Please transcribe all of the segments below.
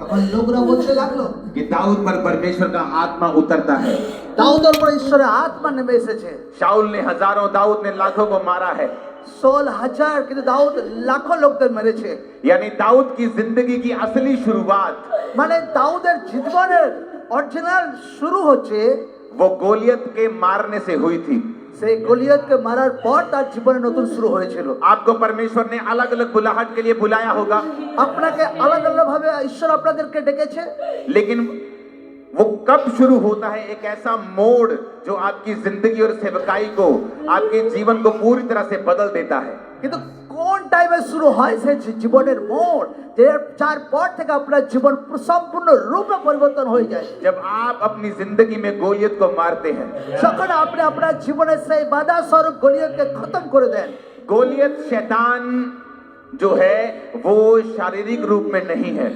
তখন লোকরা বলতে লাগলো कि दाऊद पर परमेश्वर का आत्मा उतरता है। দাউদের উপর ঈশ্বরের আত্মা নেমে এসেছে। शाऊल ने हजारों, दाऊद ने लाखों को मारा है। 16,000 কিন্তু দাউদ লাখো লোকদের মেরেছে। यानी दाऊद की जिंदगी की असली शुरुआत মানে দাউদের জীবনের অরিজিনাল শুরু হচ্ছে वो गोलियत के मारने से हुई थी। সেই গলিয়তকে মারার পর তার জীবনে নতুন শুরু হয়েছিল। आपको परमेश्वर ने अलग अलग बुलाहट के लिए बुलाया होगा, আপনাকে আলাদা আলাদা ভাবে ঈশ্বর আপনাদেরকে ডেকেছে। लेकिन वो कब शुरू होता है? एक ऐसा मोड़ जो आपकी जिंदगी और सेवकाई को, आपके जीवन को पूरी तरह से बदल देता है। কিন্তু কোন টাইমে শুরু হয় সেই জীবনের মোড় যে যার পর থেকে আপনার জীবন সম্পূর্ণ রূপে পরিবর্তন হয়ে যায়। जब आप अपनी जिंदगी में गोलियत को मारते हैं। যখন আপনি আপনার জীবনের সেই বাধা স্বরূপ গলিয়তকে খতম করে দেন। गोलियत शैतान जो है वो शारीरिक रूप में नहीं है।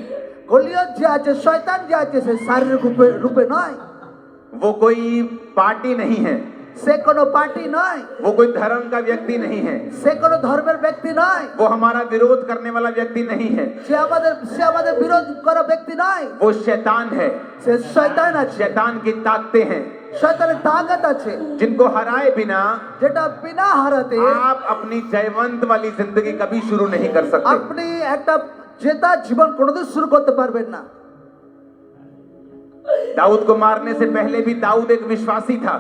গলিয়ত যে আছে, শয়তান যে আছে, সে শারীরিক রূপে নয়। वो कोई पार्टी नहीं है, সে কোনো পার্টি নয়, वो कोई धर्म का व्यक्ति नहीं है, সে কোনো ধর্মের ব্যক্তি নয়, वो हमारा विरोध करने वाला व्यक्ति नहीं है। সে আমাদের বিরোধ করা ব্যক্তি নয়। वो शैतान है। সে শয়তান আছে। शैतान की ताकतें हैं শয়তানের তাকত আছে जिनको हराए बिना যেটা বিনা হারাতে आप अपनी जयवंत वाली जिंदगी कभी शुरू नहीं कर सकते। আপনি একটা জেতা জীবন কোনোদিন শুরু করতে পারবেন না। दाऊद को मारने से पहले भी दाऊद एक विश्वासी था।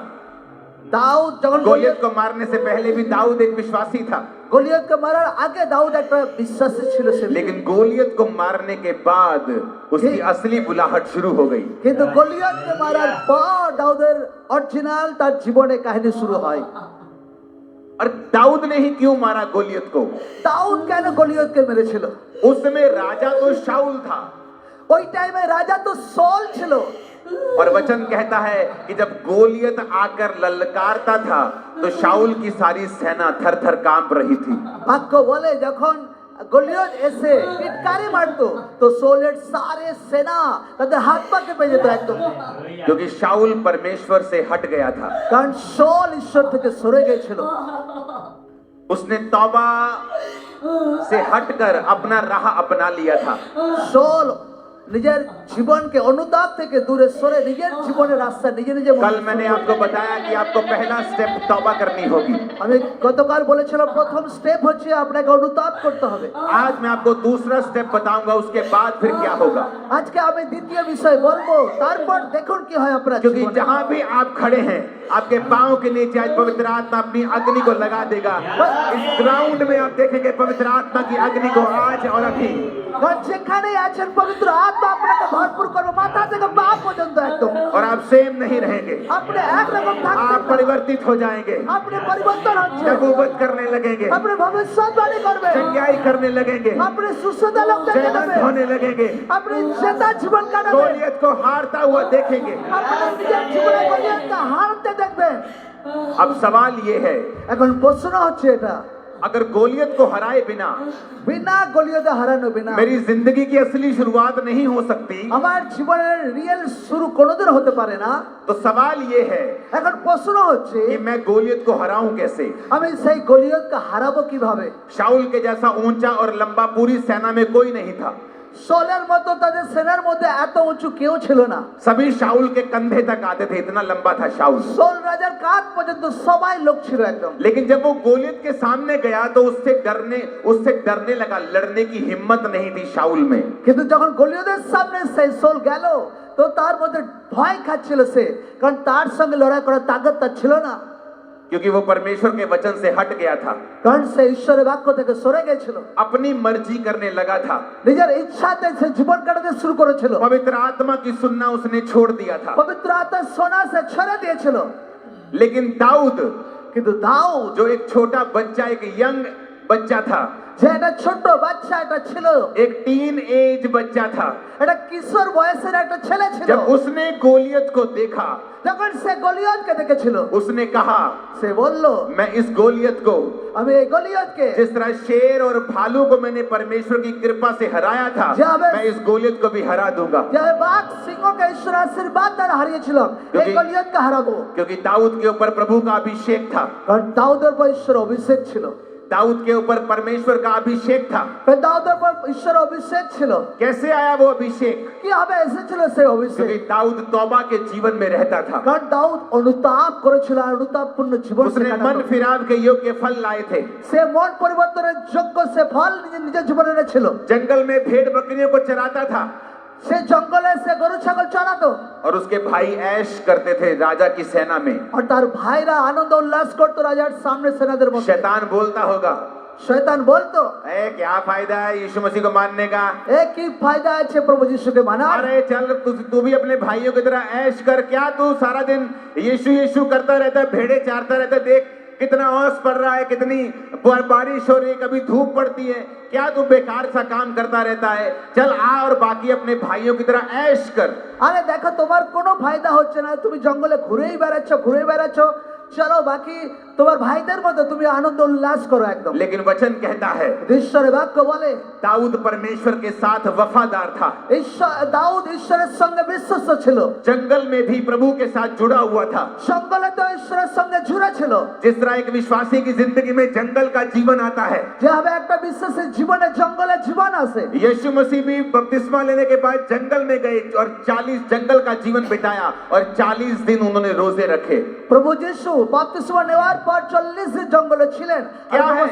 দাউদ যখন गोलियत को मारने से पहले भी दाऊद एक विश्वासी था। গলিয়তকে মারার আগে দাউদ একটা বিশ্বাসী ছিল সে। लेकिन गोलियत को मारने के बाद उसकी असली बुलाहट शुरू हो गई। কিন্তু গলিয়তকে মারার পর দাউদের অরিজিনাল তার জীবনে কাহিনী শুরু হয়। और दाऊद ने ही क्यों मारा गोलियत को? দাউদ কেন গলিয়তকে মেরেছিল? उस समय राजा तो शाऊल था ওই টাইমে রাজা তো সল ছিল। और वचन कहता है कि जब गोलियत आकर ललकारता था तो शाऊल की सारी सेना थर थर कांप रही थी। বাক্য বলে যখন গলিয়ত এসে টিটকারি মারতো তো সোলের সারে সেনা তাদের হাত পা কেঁপে যেত একদম। क्योंकि शाऊल परमेश्वर से हट गया था। কারণ সোল ঈশ্বর থেকে সরে গিয়েছিল। उसने तौबा से हटकर अपना राह अपना लिया था। সোল নিজের জীবনকে অনুতাপ থেকে দূরে সরে নিজের জীবনের রাস্তা নিজে নিজে। कल मैंने आपको बताया कि आपको पहला स्टेप तौबा करनी होगी। আমি গতকাল বলেছিলাম প্রথম স্টেপ হচ্ছে আপনাকে অনুতাপ করতে হবে। आज मैं आपको दूसरा स्टेप बताऊंगा, उसके बाद फिर क्या होगा। আজকে আমি দ্বিতীয় বিষয় বলবো, তারপর দেখুন কি হয় আপনার क्योंकि জীবনে। जहां भी आप खड़े हैं आपके पांव के नीचे आज पवित्र आत्मा अपनी अग्नि को लगा देगा। इस ग्राउंड में आप देखेंगे पवित्र आत्मा की अग्नि को आज और अभी। কারণ যেখানেই আছেন পবিত্র আত্মা আপনাকে ভরপুর করবে মাথা থেকে পা পর্যন্ত একদম। और आप सेम नहीं रहेंगे, আপনি একরকম থাকবেন आप না। परिवर्तित हो जाएंगे, আপনি পরিবর্তন হচ্ছে। नबूवत करने लगेंगे, আপনি ভবিষ্যৎবাণী করবেন। चंगाई करने लगेंगे, আপনি সুস্থতা লোকদেরকে जयवंत দেবেন। होने लगेंगे, আপনি জেতা জীবন কাটাবেন। गोलियत को हारता हुआ देखेंगे। আপনি নিজের জীবনে গলিয়তকে হারতে দেখবেন। अब सवाल ये है, এখন প্রশ্ন হচ্ছে এটা, अगर गोलियत को हराए बिना বিনা গলিয়তে হারানো বিনা मेरी जिंदगी की असली शुरुआत नहीं हो सकती, আমার জীবনের রিয়েল শুরু কোনোদিন হতে পারে না। तो सवाल ये है এখন প্রশ্ন হচ্ছে कि मैं गोलियत को हराऊं कैसे? আমি সেই গলিয়তকে হারাবো কিভাবে? शाऊल के जैसा ऊंचा और लंबा पूरी सेना में कोई नहीं था। সোলের মতো তাদের সেনার মধ্যে এত উঁচু কেউ ছিল না। सभी शाऊल के कंधे तक आते थे, इतना लंबा था शाऊल। সোল রাজার কাঁধ পর্যন্ত সবাই লোক ছিল একদম। लेकिन जब वो गोलियत के सामने गया तो उससे डरने लगा, लड़ने की हिम्मत नहीं थी शाऊल में। কিন্তু যখন গলিয়তের সামনে সেই সোল গেল তো তার মধ্যে ভয় খাচ্ছিল সে, কারণ তার সঙ্গে লড়াই করার তাগত তার ছিল না। क्योंकि वो परमेश्वर के वचन से हट गया था, কারণ সে ঈশ্বরের বাক্য থেকে সরে গেছিল। अपनी मर्जी करने लगा था, নিজের ইচ্ছাতে সে জীবন কাটাতে শুরু করেছিল। पवित्र आत्मा की सुनना उसने छोड़ दिया था। পবিত্র আত্মা সোনা সে ছেড়ে দিয়েছিল। लेकिन दाऊद কিন্তু দাউদ जो एक छोटा बच्चा, एक यंग बच्चा था, যে একটা ছোট বাচ্চা একটা ছিল, एक टीन एज बच्चा था, একটা কিশোর বয়সের একটা ছেলে ছিল। जब उसने गोलियत को देखा যখন সে গলিয়তকে দেখেছিল उसने कहा, সে বলল मैं इस गोलियत को, আমি এই গলিয়তকে जिस तरह शेर और भालू को मैंने परमेश्वर की कृपा से हराया था, मैं इस गोलियत को भी हरा दूंगा। যে বাঘ সিংহকে ঈশ্বর আশীর্বাদ দ্বারা হারিয়েছিলাম এই গলিয়তকে হারাবো। क्योंकि दाऊद के ऊपर प्रभु का अभिषेक था। কারণ দাউদের উপর ঈশ্বর অভিষেক ছিল। दाऊद के ऊपर परमेश्वर का अभिषेक था। দাউদের উপর ঈশ্বরের অভিষেক ছিল। कैसे आया वो अभिषेक? কিভাবে এসেছিল সেই অভিষেক? क्योंकि दाऊद तौबा के जीवन में रहता था। কারণ দাউদ অনুতাপ করেছিল আর অনুতাপপূর্ণ জীবন उसने কাটাতো। मन फिराव के योग्य फल लाए थे। সে মন পরিবর্তনের যোগ্য সে ফল নিজের জীবনে এনেছিল। जंगल में भेड़ बकरियों को चराता था সে জঙ্গলে সে গরু ছাগল চড়াতো और उसके भाई ऐश करते थे राजा की सेना में। আর তার ভাইরা আনন্দ উল্লাস করতো রাজার সামনে সেনাদের মধ্যে। शैतान बोलता होगा, শয়তান বলতো, ए क्या फायदा है यीशु मसीह को मानने का? এ কি ফায়দা আছে প্রভু যিশুকে মানার? अरे चल तू भी अपने भाइयों की तरह ऐश कर। क्या तू सारा दिन यीशु यीशु करता रहता है, भेड़े चारता रहता है? देख कितना ओस पड़ रहा है, कितनी बारिश हो रही है, कभी धूप पड़ती है। क्या तू बेकार सा काम करता रहता है? चल आ और बाकी अपने भाइयों की तरह ऐश कर। আরে দেখো তোমার কোনো ফায়দা হচ্ছে না, তুমি জঙ্গলে ঘুরেই বেড়াচ্ছ, চলো বাকি তোমার ভাইদের মতো তুমি আনন্দ উল্লাস করো একদম। लेकिन वचन कहता है ঈশ্বরের বাক্য বলে दाऊद परमेश्वर के साथ वफादार था। দাউদ ঈশ্বরের সঙ্গে বিশ্বস্ত ছিল। जंगल में भी प्रभु के साथ जुड़ा हुआ था। জঙ্গলে তো ঈশ্বরের সঙ্গে জুড়ে ছিল। जिस तरह एक विश्वासी की जिंदगी में जंगल का जीवन आता है, যেভাবে একটা বিশ্বাসের জীবনে জঙ্গলে জীবন আসে, यीशु मसीह भी बपतिस्मा लेने के बाद जंगल में गए और 40 जंगल का जीवन बिताया और 40 दिन उन्होंने रोजे रखे। প্রভু যিশু বাপ্তিস্মা নেওয়ার পর 40 দিন জঙ্গলে ছিলেন। क्या है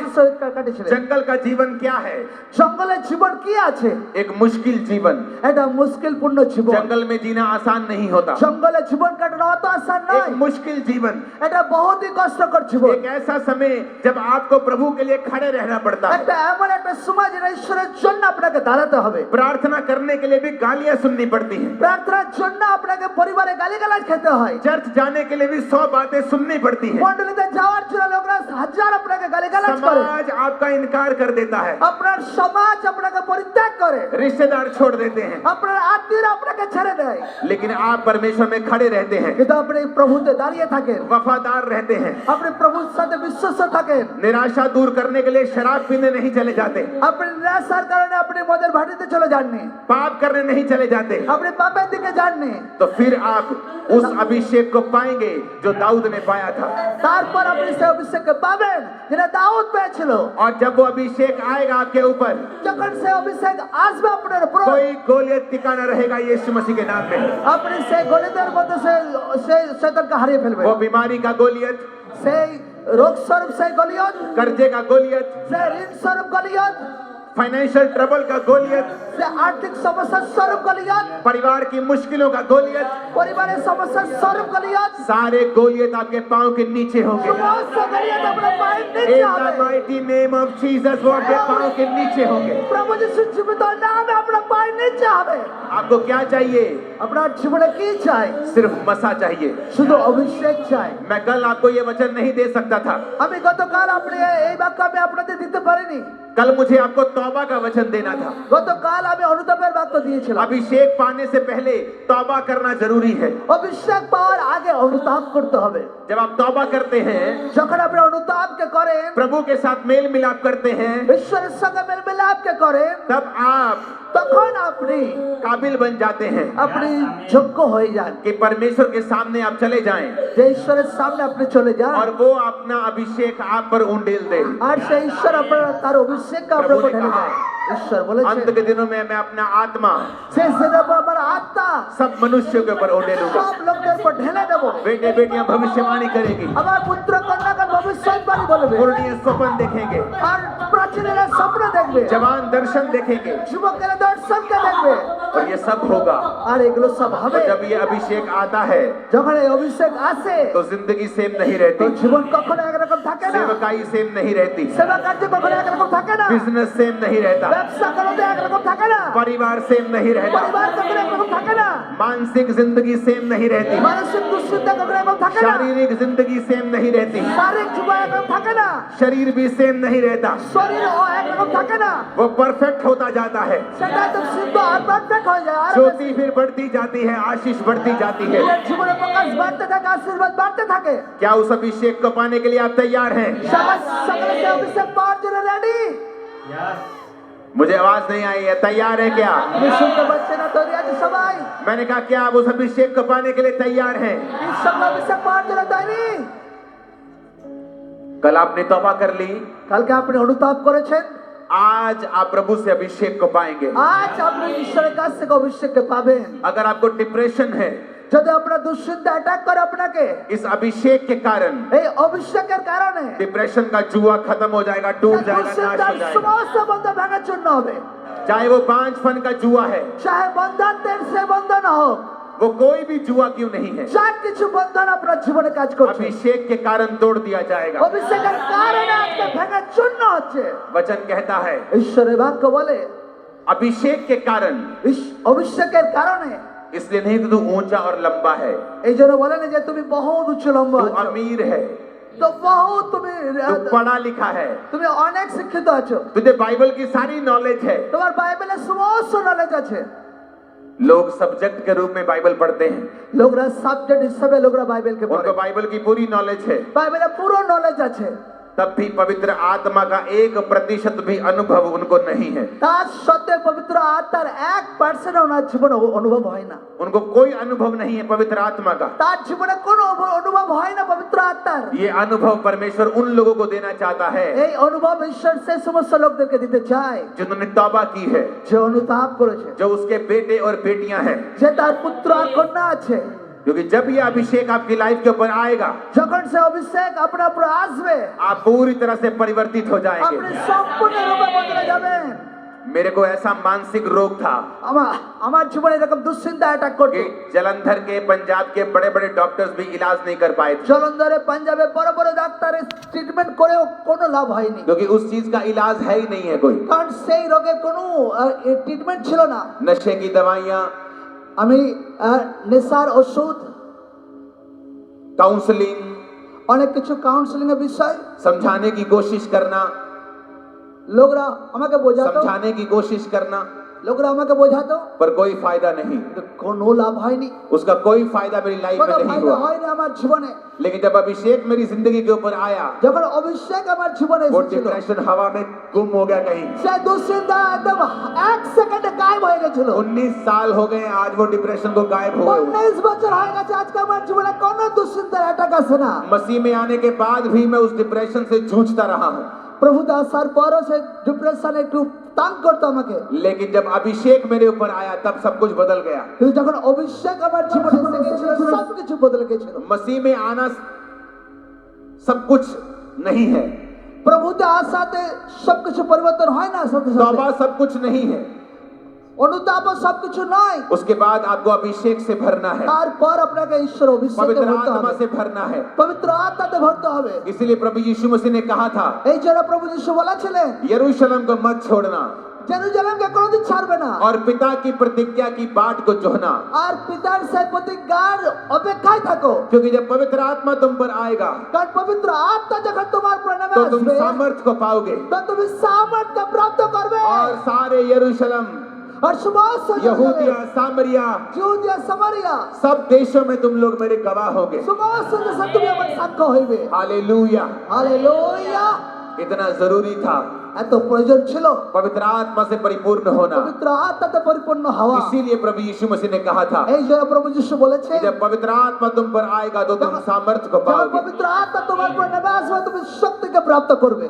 কাটিয়েছিলেন। जंगल का जीवन? क्या है? জঙ্গলের জীবন কি আছে? एक मुश्किल जीवन। এটা মুশকিলপূর্ণ জীবন। जंगल में जीना आसान नहीं होता। জঙ্গলে জীবন কাটানো অত আসান নয়। एक मुश्किल जीवन, এটা বহুতই কষ্টকর জীবন। एक ऐसा समय जब आपको प्रभु के लिए खड़े रहना पड़ता है। একটা এমন একটা সময় যেটা ঈশ্বরের জন্য আপনাকে দাঁড়াতে হবে। प्रार्थना करने के लिए भी गालियां सुननी पड़ती हैं। প্রার্থনার জন্য আপনাকে পরিবারে গালিগালাজ খেতে হয়। चर्च जाने के लिए भी 100 बातें सुननी पड़ती हैं। মণ্ডলীতে যাওয়ার জন্য লোকরা হাজার আপনাকে গালিগালাজ করে। समाज आपका इनकार कर देता है, আপনার সমাজ আপনাকে পরিত্যাগ করে, रिश्तेदार छोड़ देते हैं, আপনার আত্মীয়রা আপনাকে ছেড়ে দেয়। लेकिन आप परमेश्वर में खड़े रहते हैं, কিন্তু আপনি প্রভুতে দাঁড়িয়ে থাকেন, वफादार रहते हैं। আপনি প্রভুর সাথে বিশ্বস্ত থাকেন। निराशा दूर करने के लिए शराब पीने नहीं चले जाते, আপনি নিরাশার কারণে আপনি মদের ভাটিতে চলে যাননি, पाप करने नहीं चले जाते। আপনি পাপের দিকে যাননি। तो फिर आप उस अभिषेक को पाएंगे जो दाऊद ने पाया था। তারপর আপনি সেই অভিষেককে পাবেন যেটা দাউদ পেয়েছিল। और जब वो अभिषेक आएगा आपके ऊपर, যখন সেই অভিষেক আসবে আপনার উপর, कोई गोलियत टिकाना रहेगा यीशु मसीह के नाम में। আপনি সেই গলিতের মধ্যে সেই শয়তানকে হারিয়ে ফেলবেন। वो बीमारी का गोलियत, সেই রোগ স্বরূপ সেই গলিয়ত, कर्जे का गोलियत, সেই ঋণ স্বরূপ গলিয়ত, फाइनेंशियल ट्रबल का गोलियत, সেই আর্থিক সমস্যার স্বরূপ গলিয়ত, परिवार की मुश्किलों का गोलियत, পরিবারের সমস্যার স্বরূপ গলিয়ত, सारे गोलियत आपके पांव के नीचे होंगे। সমস্ত গলিয়ত আপনার পায়ের নিচে In the হবে। mighty name of Jesus वो आपके पांव के नीचे होंगे। প্রভু যিশুর জীবিত নামে আপনার পায়ের নিচে হবে। आपको क्या चाहिए? আপনার জীবনে কি চাই? सिर्फ मसा चाहिए। শুধু অভিষেক চাই। मैं कल आपको ये वचन नहीं दे सकता था। আমি গতকাল আপনি এই বাক্য আমি আপনাদের দিতে পারিনি। कल मुझे आपको तौबा का वचन देना था। গতকাল আমি অনুতাপের বাক্য দিয়েছিলাম। अभिषेक पाने से पहले तौबा करना जरूरी है। অভিষেক পাওয়ার আগে অনুতাপ করতে হবে। जब आप तौबा करते हैं, যখন আপনি অনুতাপকে করেন, प्रभु के साथ मेल मिलाप करते हैं, ঈশ্বরের সঙ্গে মেলমিলাপকে করেন, तब आप তখন আপনি काबिल बन जाते हैं আপনি যোগ্য হয়ে যান कि परमेश्वर के सामने आप चले जाएं যে ঈশ্বরের সামনে আপনি চলে যান और वो अपना अभिषेक आप पर उंडेल दे। আর সেই ঈশ্বর আপনার তার অভিষেককে আপনার উপর ঢেলে দেয়। ঈশ্বর अंत বলেছেন के दिनों में मैं अपना आत्मा শেষ দিনে আমার আত্মা सब मनुष्यों के ऊपर उंडेलूंगा। সব लोकদের উপর ঢেলে দেব। बेटे बेटियां भविष्यवाणी करेंगी, আমার पुत्र कन्यागण भविष्यवाणी বলবে पूर्णीय स्वप्न देखेंगे, আর প্রাচীনেরা স্বপ্ন দেখবে, जवान दर्शन देखेंगे যুবকেরা দর্শনকে দেখবে और ये सब होगा। আর এগুলো সব হবে। और जब ये अभिषेक आता है যখন এই অভিষেক আসে तो जिंदगी सेम नहीं তো रहती, জীবন কখনো একরকম থাকে না, सेवकाई सेम नहीं रहती, সেবা কার্য কখনো একরকম থাকে না, बिजनेस सेम नहीं रहता, ব্যবসা করতে একরকম থাকে না, परिवार सेम नहीं रहता, পরিবার কখনো একরকম থাকে না, मानसिक जिंदगी सेम नहीं रहती, মানসিক দুশ্চিন্তা কখনো একরকম থাকে না, शारीरिक जिंदगी सेम नहीं रहती, শারীরিক জীবন একরকম থাকে না, शरीर भी सेम नहीं रहता। শরীর একরকম থাকে না, वो परफेक्ट होता जाता है, সেটা একদম সিদ্ধ আর পারফেক্ট হয়ে যায়। আর ज्योति फिर बढ़ती जाती है, आशीष बढ़ती जाती है। জীবনের প্রকাশ বাড়তে থাকে, আশীর্বাদ বাড়তে থাকে। क्या उस अभिषेक को पाने के लिए आप तैयार हैं? সবাই সকলে সেই অভিষেক পাওয়ার জন্য রেডি? मुझे आवाज नहीं आई है, तैयार है क्या? আমি শুনতে পাচ্ছি না, তৈরি আছে সবাই? मैंने कहा क्या आप उस अभिषेक को पाने के लिए तैयार हैं? ঈশ্বর অভিষেক পাওয়ার জন্য তৈরি? कल आपने तौबा कर ली, কালকে আপনি অনুতাপ করেছেন, आज आप प्रभु से अभिषेक को पाएंगे। আজ আপনি ঈশ্বরের কাছ থেকে অভিষেককে পাবেন। अगर आपको डिप्रेशन है, যদি আপনার দুশ্চিন্তা অ্যাটাক করে আপনাকে, इस अभिषेक के कारण এই অভিষেকের কারণে डिप्रेशन का जुआ खत्म हो जाएगा, टूट जाएगा, नाश हो দুশ্চিন্তার जाएगा। সমস্ত বন্ধন ভাঙার জন্য হবে। चाहे वो 5 फन का जुआ है, চাহে বন্ধনদের সে বন্ধন হোক, वो कोई भी जुआ क्यों नहीं है, যা কিছু বন্ধন আপনার জীবনে কাজ করছে, अभिषेक के कारण तोड़ दिया जाएगा। অভিষেকের কারণে আজকে ভাঙার জন্য হচ্ছে। वचन कहता है ঈশ্বরের বাক্য বলে अभिषेक के कारण, অভিষেকের কারণে, इसलिए नहीं तो तू ऊंचा और लंबा है, এই জন্য বলেন যে তুমি বহুত উচ্চ লম্বা तू আছো, अमीर है, তো বহুত তুমি तू पढ़ा लिखा है, তুমি অনেক শিক্ষিত আছো, तुझे बाइबल की सारी नॉलेज है। তোমার বাইবেলের সমস্ত নলেজ আছে। लोग सब्जेक्ट के रूप में बाइबल पढ़ते हैं, লোকরা সাবজেক্ট হিসেবে লোকরা বাইবেলকে পড়ে, उनको बाइबल की पूरी नॉलेज है, বাইবেলের পুরো নলেজ আছে, तब भी पवित्र आत्मा का 1% भी अनुभव उनको नहीं है। তার সত্ত্বেও পবিত্র আত্মার 1% ওনার জীবনে অনুভব হয় না, उनको कोई अनुभव नहीं है पवित्र आत्मा का। তার জীবনে কোনো অনুভব হয় না পবিত্র আত্মার। ये अनुभव परमेश्वर उन लोगों को देना चाहता है এই অনুভব ঈশ্বর সেই সমস্ত লোকদেরকে দিতে চায় जिन्होंने तौबा की है, যে অনুতাপ করেছে, जो उसके बेटे और बेटियां हैं। যে তার পুত্র আর কন্যা আছে। क्योंकि जब ये अभिषेक आपकी लाइफ के ऊपर आएगा, যখন সে অভিষেক আপনার উপর আসবে, आप पूरी तरह से परिवर्तित हो আপনি जाएंगे। সম্পূর্ণরূপে বদলে যাবেন। मेरे को ऐसा मानसिक रोग था আমার জীবনে এরকম দুশ্চিন্তা অ্যাটাক করতো। कि जलंधर के, पंजाब के बड़े बड़े डॉक्टर्स भी इलाज नहीं कर पाए थे, জলন্ধরে পাঞ্জাবে বড় বড় ডাক্তারের ট্রিটমেন্ট করেও কোনো লাভ হয়নি, क्योंकि उस चीज का इलाज है ही नहीं है कोई। কারণ সেই রোগের কোনো ট্রিটমেंट ছিল না। नशे की दवाइयां, আমি নেশার ওষুধ, काउंसलिंग, অনেক কিছু কাউন্সিলিং এর বিষয় समझाने की कोशिश करना, লোকরা আমাকে বোঝাতো, समझाने की कोशिश करना, লোকরা আমাকে বোঝাতো, पर कोई फायदा नहीं, কিন্তু কোনো লাভ হয়নি, उसका कोई फायदा मेरी लाइफ কোনো में नहीं ফায়দা हुआ। হয়নি আমার জীবনে। लेकिन जब अभिषेक मेरी जिंदगी के ऊपर आया, যখন অভিষেক আমার জীবনে वो এসেছিল, डिप्रेशन हवा में गुम हो गया कहीं। সে দুশ্চিন্তা একদম 1 সেকেন্ডে গায়েব হয়ে গেছিল। 19 साल हो गए आज वो डिप्रेशन को गायब हुए हुए। 19 বছর হয়ে গেছে আজকে আমার জীবনে কোনো দুশ্চিন্তার অ্যাটাক আসে না। मसीह में आने के बाद भी मैं उस डिप्रेशन से जूझता रहा हूँ, প্রভুতে আসার পরও সে ডিপ্রেশন একটু তাঙ্গ করতো আমাকে, लेकिन जब अभिषेक मेरे ऊपर आया तब सब कुछ बदल गया। কিন্তু যখন অভিষেক আমার জীবনে এসে গেছিল সবকিছু বদলে গেছিল। मसीह में आना सब कुछ नहीं है, প্রভুতে আসাতে সবকিছু পরিবর্তন হয় না, সাথে तौबा সাথে सब कुछ नहीं है। অনুতাপ সবকিছু নয়। उसके बाद आपको अभिषेक से भरना है, তারপর আপনাকে ঈশ্বর অভিষেকে पवित्र ভরতে आत्मा হবে, से भरना है। পবিত্র আত্মাতে ভরতে হবে। इसीलिए प्रभु यीशु मसीह ने कहा था, এই জন্য প্রভু যিশু বলেছিলেন यरूशलेम को मत छोड़ना জেরুজালেমকে কোনোদিন ছাড়বে না, और पिता की प्रतिज्ञा की बाट को जोहना, আর পিতার সেই প্রতিজ্ঞার অপেক্ষায় থাকো। क्योंकि जब पवित्र आत्मा तुम पर आएगा কারণ পবিত্র আত্মা যখন তোমার উপর নেমে तो तुम আসবে, सामर्थ्य को पाओगे তো তুমি সামর্থ্য প্রাপ্ত করবে। और सारे यरूशलेम, আর সমস্ত यहूदिया, सामरिया, জুদিয়া সামারিয়া सब देशों में तुम लोग मेरे गवाह होगे। সমস্ত দেশে তুমি আমার সাক্ষ্য হইবে। हालेलुया। হালেলুয়া। इतना जरूरी था এত প্রয়োজন ছিল पवित्र आत्मा से परिपूर्ण होना। পবিত্র আত্মাতে পরিপূর্ণ হওয়া। इसीलिए प्रभु यीशु मसीह ने कहा था এই জন্য প্রভু যিশু বলেছে कि जब पवित्र आत्मा तुम पर आएगा तो तुम सामर्थ्य को যখন पाओगे। পবিত্র আত্মা তোমার উপর নেমে আসবে তুমি শক্তিকে প্রাপ্ত করবে।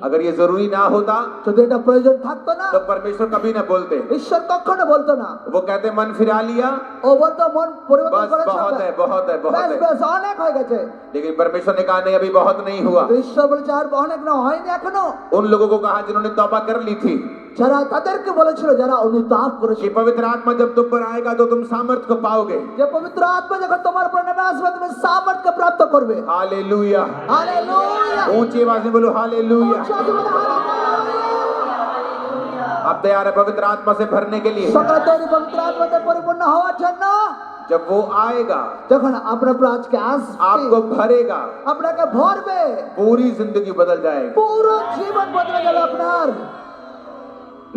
अगर ये जरूरी ना होता যদি এটা প্রয়োজন থাকতো না तो परमेश्वर कभी ना बोलते। ঈশ্বর কখনো বলতো না। वो कहते मन फिरा लिया, ও বলতো মন পরিবর্তন बस করেছে, बहुत है, बहुत है, बहुत বেশ है। বেশ অনেক হয়ে গেছে। लेकिन परमेश्वर ने कहा नहीं, अभी बहुत नहीं हुआ। তো ঈশ্বর বলেছে আর অনেক না, হয়নি এখনো। उन लोगों को कहा जिन्होंने तौबा कर ली थी যারা তাদেরকে বলেছিল যারা অনুতাপ করেছে कि पवित्र आत्मा जब तुम पर आएगा तो तुम सामर्थ्य को पाओगे। যে পবিত্র আত্মা যখন তোমার উপর নেমে আসবে তুমি সামর্থ্য প্রাপ্ত করবে। हालेलुया। হালেলুয়া। ऊंची आवाज में बोलो हालेलुया। आप तैयार है पवित्र आत्मा से भरने के लिए? সকল তৈরি পবিত্র আত্মাতে পরিপূর্ণ হওয়ার জন্য। जब वो आएगा যখন আপনার উপর আজকে আসবে आपको भरेगा, আপনাকে ভরবে, पूरी जिंदगी बदल जाएगी। পুরো জীবন বদলে যাবে আপনার।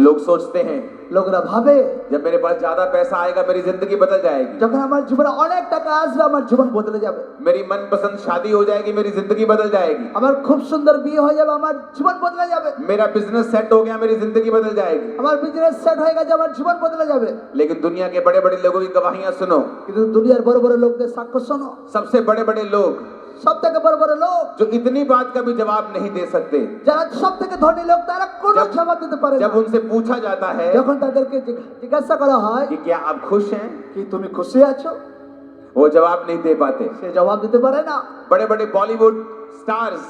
लोग सोचते हैं লোকরা ভাবে जब मेरे पास ज्यादा पैसा आएगा मेरी जिंदगी बदल जाएगी, যখন আমার জীবনে অনেক টাকা আসবে আমার জীবন বদলে যাবে, मेरी मनपसंद शादी हो जाएगी मेरी जिंदगी बदल जाएगी, আমার খুব সুন্দর বিয়ে হয়ে যাবে আমার জীবন বদলে যাবে, मेरा बिजनेस सेट हो गया मेरी जिंदगी बदल जाएगी। আমার বিজনেস সেট হয়ে গেছে আমার জীবন বদলে যাবে। लेकिन दुनिया के बड़े बड़े लोगों की गवाहियां सुनो। কিন্তু দুনিয়ার বড় বড় লোকদের সাক্ষ্য শোনো। सबसे बड़े बड़े लोग সব থেকে বড় বড় লোক जो इतनी बात का भी जवाब नहीं दे सकते। যারা সব থেকে ধনী লোক তারা কোনো जब- জবাব দিতে পারে না जब उनसे पूछा जाता है যখন তাদেরকে জিজ্ঞাসা করা হয় कि क्या आप खुश हैं, কি তুমি খুশি আছো वो जवाब नहीं दे पाते। সে জবাব দিতে পারে না बड़े बड़े बॉलीवुड स्टार्स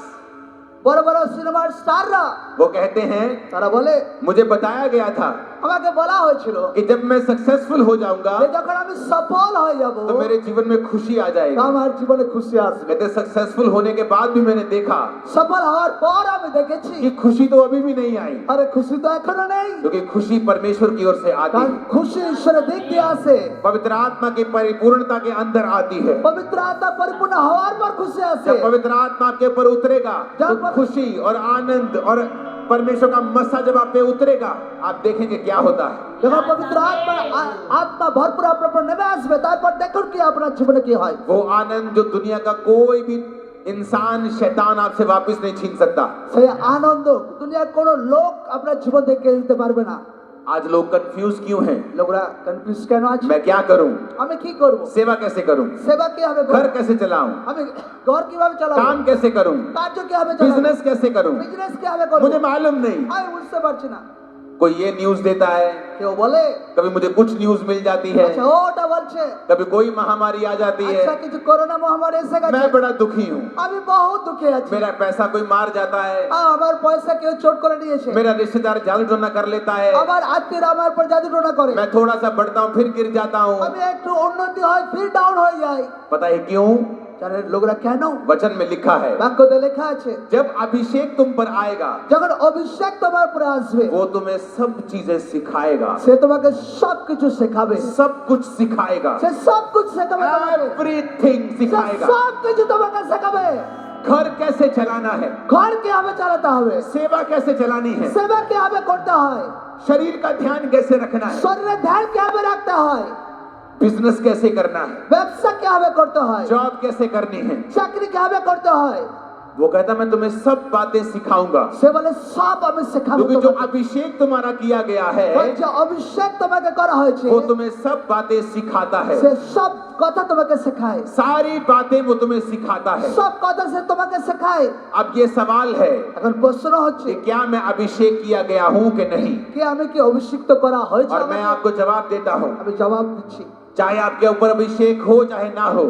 বড় বড় সিনেমার স্টাররা वो कहते हैं, তারা বলে मुझे बताया गया था আমাকে বলা হয়েছিল कि जब मैं सक्सेसफुल हो जाऊंगा যে যখন আমি সফল হয়ে যাব तो मेरे जीवन में खुशी आ जाएगी। আমার জীবনে খুশি আসবে कहते सक्सेसफुल होने के बाद भी मैंने देखा সফল হওয়ার পর আমি দেখেছি कि खुशी तो अभी भी नहीं आई, আরে খুশি তো এখনো নেই क्योंकि खुशी परमेश्वर की ओर से आती কারণ है, খুশি ঈশ্বরের দিক দিয়ে আসে पवित्र आत्मा की परिपूर्णता के अंदर आती है। পবিত্র আত্মা পরিপূর্ণ হওয়ার পর খুশি আসে जब पवित्र आत्मा आपके ऊपर उतरेगा जब तो खुशी और आनंद और परमेश्वर का मसा जब आप पे उतरेगा, आप देखेंगे क्या होता है। যখন পবিত্র আত্মা ভরপুর আপনার উপর নেমে আসবে তারপর দেখুন কি আপনার জীবনে কি হয় वो आनंद जो दुनिया का कोई भी इंसान शैतान आपसे वापस नहीं छीन सकता। সেই আনন্দ দুনিয়ার কোনো লোক আপনার জীবন থেকে কেড়ে নিতে পারবে না आज लोग कंफ्यूज क्यों हैं? লোকরা কনফিউজ কেন আছে मैं क्या करूं? আমি কি করব सेवा कैसे करूं? সেবা কিভাবে घर করব कैसे चलाऊं? আমি ঘর কিভাবে চালাবো काम कैसे करूं? কার্য কিভাবে চালাবো बिजनेस कैसे करूं? বিজনেস কিভাবে করব मुझे मालूम नहीं। আমি বুঝতে পারছি না कोई ये न्यूज देता है, কেউ বলে कभी मुझे कुछ न्यूज मिल जाती है, আচ্ছা ওটা বলছে कभी कोई महामारी आ जाती है। আচ্ছা কিছু করোনা মহামারী এসে গেছে मैं बड़ा दुखी हूँ, আমি বহুত দুঃখে আছি मेरा पैसा कोई मार जाता है, আমার পয়সা কেউ চোট করে নিয়েছে मेरा रिश्तेदार जाल टोना कर लेता है, আমার আত্মীয়রা আমার উপর জাদু টোনা করে मैं थोड़ा सा बढ़ता हूँ फिर गिर जाता हूँ। আমি একটু উন্নতি হয় ফির ডাউন হয়ে যাই पता है क्यों? জানেন লোকরা কেন वचन में लिखा है, বাক্যতে লেখা আছে जब अभिषेक तुम पर आएगा যখন অভিষেক তোমার উপরে আসবে वो तुम्हें सब चीजें सिखाएगा, সে তোমাকে সবকিছু শেখাবে सब कुछ सिखाएगा, সে সব কিছু শেখাবে তোমাকে एवरीथिंग সে सिखाएगा। সব কিছু তোমাকে শেখাবে घर कैसे चलाना है, ঘর কিভাবে চালাতে হবে सेवा कैसे चलानी है, সেবা কিভাবে করতে হয় शरीर का ध्यान कैसे रखना है, শরীরে ধ্যান কিভাবে রাখতে হয় बिजनेस कैसे करना है, ব্যবসা কিভাবে করতে হয় जॉब कैसे करनी है। চাকরি কিভাবে করতে হয় वो कहता मैं तुम्हें सब बातें सिखाऊंगा, সে বলে সব আমি শেখাবো क्योंकि जो তোমাকে। अभिषेक तुम्हारा किया गया है ওই যে অভিষেক তোমাকে করা হয়েছে वो तुम्हें सब बातें सिखाता है, সে সব কথা তোমাকে শেখায় सारी बातें वो तुम्हें सिखाता है। সব কথা সে তোমাকে শেখায় अब ये सवाल है এখন প্রশ্ন হচ্ছে कि क्या मैं अभिषेक किया गया हूँ कि नहीं, কি আমি কি অভিষিক্ত করা হয়েছে और मैं আমাকে? आपको जवाब देता हूँ, আমি জবাব দিচ্ছি चाहे आपके ऊपर अभिषेक हो चाहे ना हो,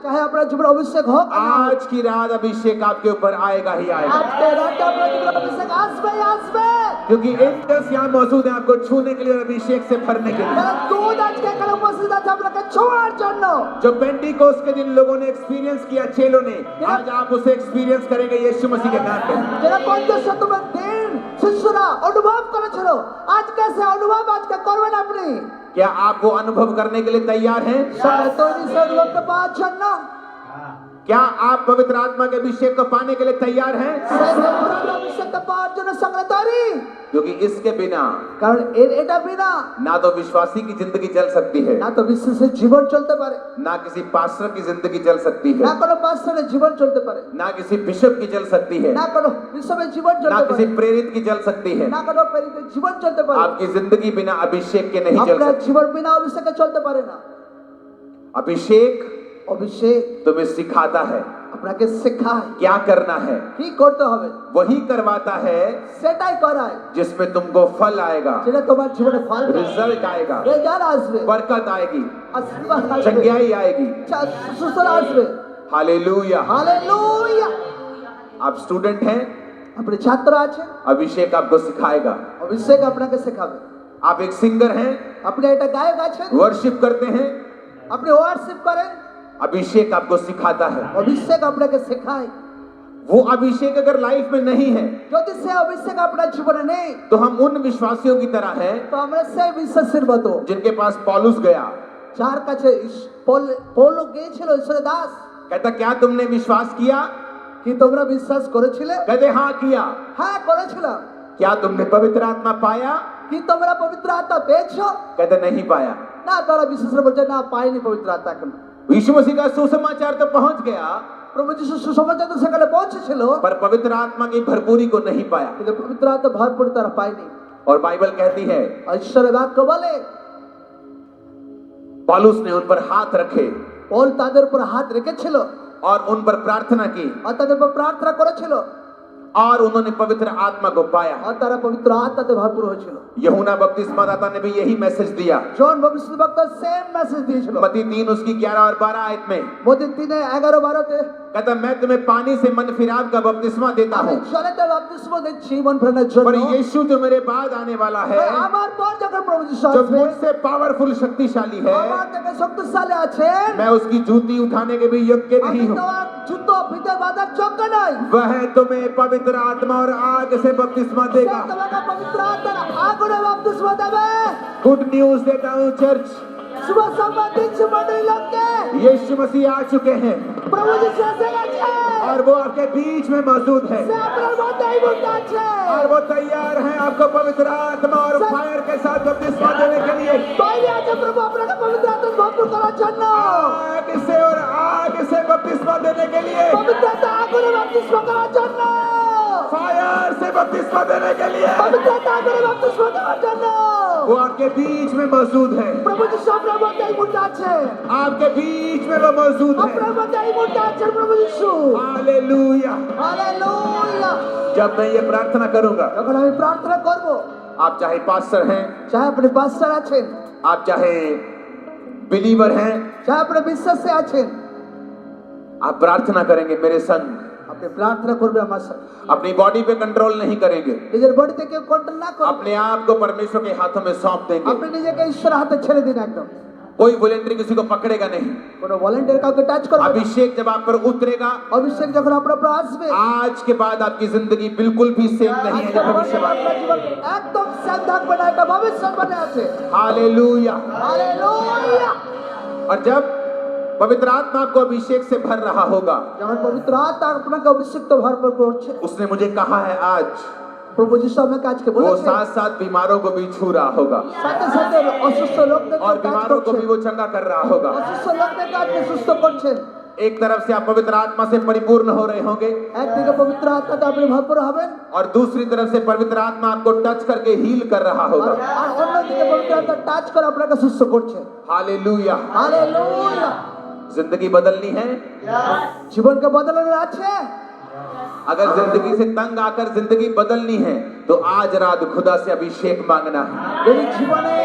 চাহে আপনার জীবনে অভিষেক হোক আর না হোক, आज की रात अभिषेक आपके ऊपर आएगा ही आएगा, আজকে রাতে আপনার জীবনে অভিষেক আসবেই আসবে क्योंकि एंजल्स यहाँ मौजूद है आपको छूने के लिए और अभिषेक से भरने के लिए। কারণ দুধ আজকে এখানে উপস্থিত আছে আপনাকে ছোঁয়ার জন্য जो पेंटिकोस्ट के दिन लोगों ने एक्सपीरियंस किया, चेलों ने, आज आप उसे एक्सपीरियंस करेंगे यीशु मसीह के नाम पे। যারা 50 শতকের দিন শিষ্যরা অনুভব করেছিল আজকে সে অনুভব আজকে করবেন আপনি क्या आप वो अनुभव करने के लिए तैयार हैं? সবাই তৈরি সে অনুভবটা পাওয়ার জন্য क्या आप पवित्र आत्मा के अभिषेक को पाने के लिए तैयार हैं? সেই পবিত্র অভিষেকটা পাওয়ার জন্য সকলে তৈরি क्योंकि इसके बिना কারণ এটা বিনা ना तो विश्वासी की जिंदगी चल सकती है, না তো বিশ্বাসের জীবন চলতে পারে ना किसी पास्टर की जिंदगी चल सकती है, না কোনো পাস্টরের জীবন চলতে পারে ना किसी बिशप की चल सकती है, না কোনো বিশ্ববের জীবন ना চলতে किसी পারে प्रेरित की चल सकती है। না কোনো প্রেরিতের জীবন চলতে পারে आपकी जिंदगी बिना अभिषेक के नहीं चल আপনার सकती। জীবন বিনা অভিষেকে চলতে পারে না अभिषेक অভিষেক तुम्हें सिखाता है আপনাকে শেখায় क्या करना है, কি করতে হবে वही करवाता है সেটাই করায় जिसमें तुमको फल आएगा, যেটা তোমার জীবনে ফল দেবে, रिजल्ट आएगा, রেজাল্ট আসবে बरकत आएगी, আশীর্বাদ আসবে चंगाई आएगी। সুস্থতা আসবে हालेलुया। হালেলুয়া आप स्टूडेंट हैं, আপনি ছাত্র আছেন अभिषेक आपको सिखाएगा। অভিষেক আপনাকে শেখাবে आप एक सिंगर हैं, আপনি একটা গায়ক আছেন वर्शिप करते हैं, আপনি ওয়ার্শিপ করেন अभिषेक आपको सिखाता है। অভিষেক আপনাকে শেখায় वो अभिषेक अगर लाइफ में नहीं है যদি সে অভিষেক আপনার জীবনে নেই तो हम उन विश्वासियों की तरह हैं তো আমরা সেই বিশ্বাসের মতো जिनके पास पौलुस गया, যার কাছে পৌল গিয়েছিল ঈশ্বরের দাস कहता क्या तुमने विश्वास किया? কি তোমরা বিশ্বাস করেছিলে कहते हाँ किया। হ্যাঁ করেছিলাম क्या तुमने पवित्र आत्मा पाया? কি তোমরা পবিত্র আত্মা পেয়েছো कहते नहीं पाया। না তারা বিশ্বাসের বলছে না পাইনি পবিত্র আত্মা এখন यीशु मसीह का सुसमाचार तो पहुंच गया, প্রভু যিশু সুসমাচার তো সেখানে পৌঁছেছিল पर पवित्र आत्मा की भरपूरी को नहीं पाया। কিন্তু পবিত্র আত্মা ভরপুর তারা পায়নি और बाइबल कहती है আর ঈশ্বরের বাক্য বলে पौलुस ने उन पर हाथ रखे, পৌল তাদের উপর হাত রেখেছিল और उन पर प्रार्थना की আর তাদের উপর প্রার্থনা করেছিল और उन्होंने पवित्र आत्मा को पाया। আর তারা পবিত্র আত্মাতে ভরপুর হয়েছিল। यूहन्ना बपतिस्मादाता ने भी यही मैसेज दिया। জন ভবিষ্যদ্বক্তা সেম মেসেজ দিয়েছিল। मत्ती 3 उसकी 11 और 12 आयत में মত্তি 3:11-12 कहता मैं तुम्हें पानी से मन फिराव का बपतिस्मा देता আমি हूँ, জলেতে বাপ্তিস্মা দিচ্ছি মন ফেরানোর জন্য। पर यीशु जो मेरे बाद आने वाला है, আমার পর যখন প্রভু যিশু जो আসবে मुझसे पावरफुल शक्तिशाली है, আমার থেকে শক্তিশালী আছেন मैं उसकी जूती उठाने के भी योग्य আমি नहीं हूँ। তোমার জুতো ফিতে বাঁধার যোগ্য নই। वह तुम्हें पवित्र आत्मा और आग से बपतिस्मा সে देगा। তোমাকে পবিত্র আত্মার আগুনে বাপ্তিস্মা দেবে। गुड न्यूज देता हूँ चर्च, শুভ সংবাদ দিচ্ছি মণ্ডলী লোককে यीशु मसीह आ चुके हैं প্রভু যিশু এসে গেছে। और वो आपके बीच में मौजूद है সে আপনার মধ্যে এই মুহূর্তে আছে। और वो तैयार है आपको पवित्र आत्मा और फायर के साथ बपतिस्मा देने के लिए। তৈরি আছে প্রভু আপনাকে পবিত্র আত্মায় ভরপুর করার জন্য। आग से और आग से बपतिस्मा देने के लिए, পবিত্র আত্মা আগুনে বাপ্তিস্মা করার জন্য। फायर से बपतिस्मा देने के लिए পবিত্র আত্মা আগুনে বাপ্তিস্মা দেওয়ার জন্য। वो आपके बीच में मौजूद है। প্রভু যিশু আপনার মধ্যে এই মুহূর্তে আছে। आपके बीच में वो मौजूद है। আপনার মধ্যে এই মুহূর্তে আছেন প্রভু যিশু। हालेलुया। হালেলুয়া। जब मैं ये प्रार्थना करूंगा, যখন আমি প্রার্থনা করব, आप चाहे पास्टर हैं, চাहे আপনি পাস্টার আছেন, आप चाहे बिलीवर हैं, চাहे আপনি বিশ্বাসী আছেন, आप प्रार्थना करेंगे मेरे संग। আপনি প্রার্থনা করবেন আমার সাথে। अपनी बॉडी पे कंट्रोल नहीं करेंगे, নিজের বডিতে কেউ কন্ট্রোল না করুন। अपने आप को परमेश्वर के हाथों में सौंप देंगे। আপনি নিজেকে ঈশ্বরের হাতে ছেড়ে দিন একদম। कोई वॉलेंटरी किसी को पकड़ेगा नहीं। কোনো ভলান্টিয়ার কাউকে টাচ করবে না। अभिषेक जब आप पर उतरेगा, অভিষেক যখন আপনার উপর আসবে, आज के बाद आपकी जिंदगी बिल्कुल भी सेम नहीं है। আজকের পর भविष्यवाणी আপনার জীবন একদম সেম থাকবে না, এটা ভবিষ্যৎবাণী আছে। हालेलुया। হালেলুয়া। और जब पवित्र आत्मा आपको अभिषेक से भर रहा होगा, যখন পবিত্র আত্মা আপনাকে অভিষিক্ত ভরপুর করছে, उसने मुझे कहा है आज প্রভু যিশু আমাকে আজকে वो বলেছে साथ साथ बीमारों को भी छू रहा होगा সাথে সাথে অসুস্থ লোকদের और কাজ बीमारों को भी করছেন। वो चंगा कर रहा होगा। অসুস্থ লোকদের কাজকে সুস্থ করছেন। एक तरफ से आप पवित्र आत्मा से परिपूर्ण हो रहे होंगे একদিকে পবিত্র আত্মাতে আপনি ভরপুর হবেন और दूसरी तरफ से पवित्र आत्मा आपको टच करके हील कर रहा আর होगा। আর অন্যদিকে পবিত্র আত্মা টাচ করে আপনাকে সুস্থ করছে। हालेलुया। হালেলুয়া। जिंदगी बदलनी है। জীবনকে বদলানোর আছে। अगर जिंदगी से तंग आकर जिंदगी बदलनी है तो आज रात खुदा से अभिषेक मांगना है। যদি জীবনে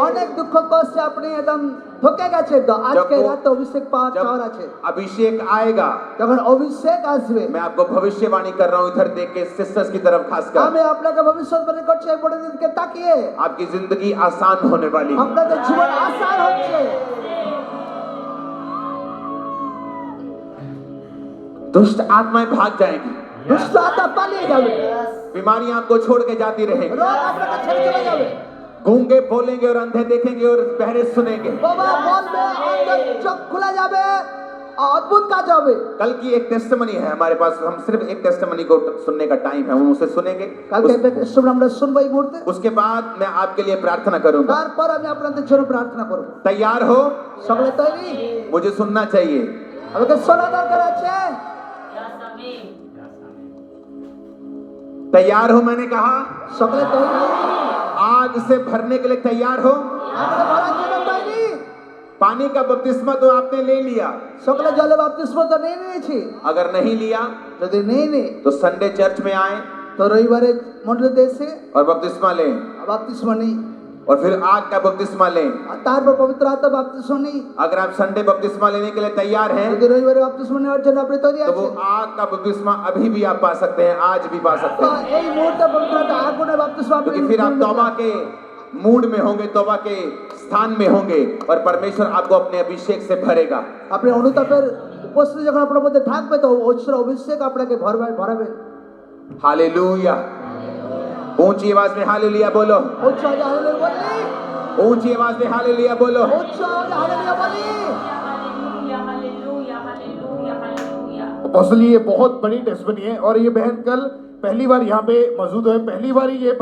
অনেক দুঃখ কষ্টে আপনি একদম ঠকে গেছেন তো আজকে রাতে অভিষেক পাওয়ার আছে। जब अभिषेक आएगा, যখন অভিষেক আসবে मैं आपको भविष्यवाणी कर रहा हूँ, इधर देख के सिस्टर्स की तरफ खासकर, আমি আপনাকে ভবিষ্যৎবাণী করছি এই বড় দিনকে তাকিয়ে आपकी जिंदगी आसान होने वाली है। আপনাদের জীবন আসান হচ্ছে। दुष्ट आत्माएं भाग जाएंगी, দুষ্ট আত্মা পালিয়ে যাবে, बीमारियां आपको छोड़ के जाती रहेंगी, রোগ আপনাকে ছেড়ে চলে যাবে। गूंगे बोलेंगे और अंधे देखेंगे और बहरे सुनेंगे। বাবা বলবে অন্ধের চোখ খুলে যাবে, অদ্ভুত কাজ হবে। कल की एक टेस्टिमनी है हमारे पास, हम सिर्फ एक टेस्टिमनी को सुनने का टाइम है, हम उसे सुनेंगे। কালকে একটা টেস্টিমনি আমরা শুনবো এই মুহূর্তে। उसके बाद मैं आपके लिए प्रार्थना करूंगा। তারপর আমি আপনাদের জন্য প্রার্থনা করব। तैयार हो? সকলে তৈরি? मुझे सुनना चाहिए। আমাকে শোনা দরকার আছে। तैयार हो? मैंने कहा সকলে তৈরি? आग से भरने के लिए तैयार हो? আমাকে বলার জন্য তৈরি? पानी का बपतिस्मा तो आपने ले लिया, সকলে জলে বাপ্তিস্ম তো নিয়ে নিয়েছি। अगर नहीं लिया যদি নেই নে तो संडे चर्च में आए তো রবিবারে মন্ডলীতে এসে और बपतिस्मा लें বাপ্তিস্ম নেই और फिर आग का बपतिस्मा लें। আর তারপর পবিত্র আত্মা বাপ্তিস্ম নেই। अगर आप संडे बपतिस्मा लेने के लिए तैयार हैं যদি রবিবারে বাপ্তিস্ম নেওয়ার জন্য আপনি তৈরি तो वो আছেন आग का बपतिस्मा अभी भी आप पा सकते हैं, आज भी पा सकते তো हैं, এই মুহূর্তে পবিত্র আত্মা আগুনে বাপ্তিস্ম আপনি क्योंकि फिर आप तौबा के मूड में होंगे, तौबा के स्थान में होंगे और परमेश्वर आपको अपने अभिषेक से भरेगा। আপনি অনুতাপের উপস্থিতি যখন আপনার মধ্যে থাকবে তো ঈশ্বরের অভিষেক আপনাকে ভরাবেন। हालेलुया। ऊंची आवाज में हालेलुया बोलो, উচ্চ আওয়াজে হালেলুয়া বলি, ऊंची आवाज में हालेलुया बोलो। উচ্চ আওয়াজে হালেলুয়া বলি। अपोस्टल ये बहुत बड़ी टेस्टमनी है और ये बहन कल पहली बार यहाँ पे मौजूद है, पहली बार ये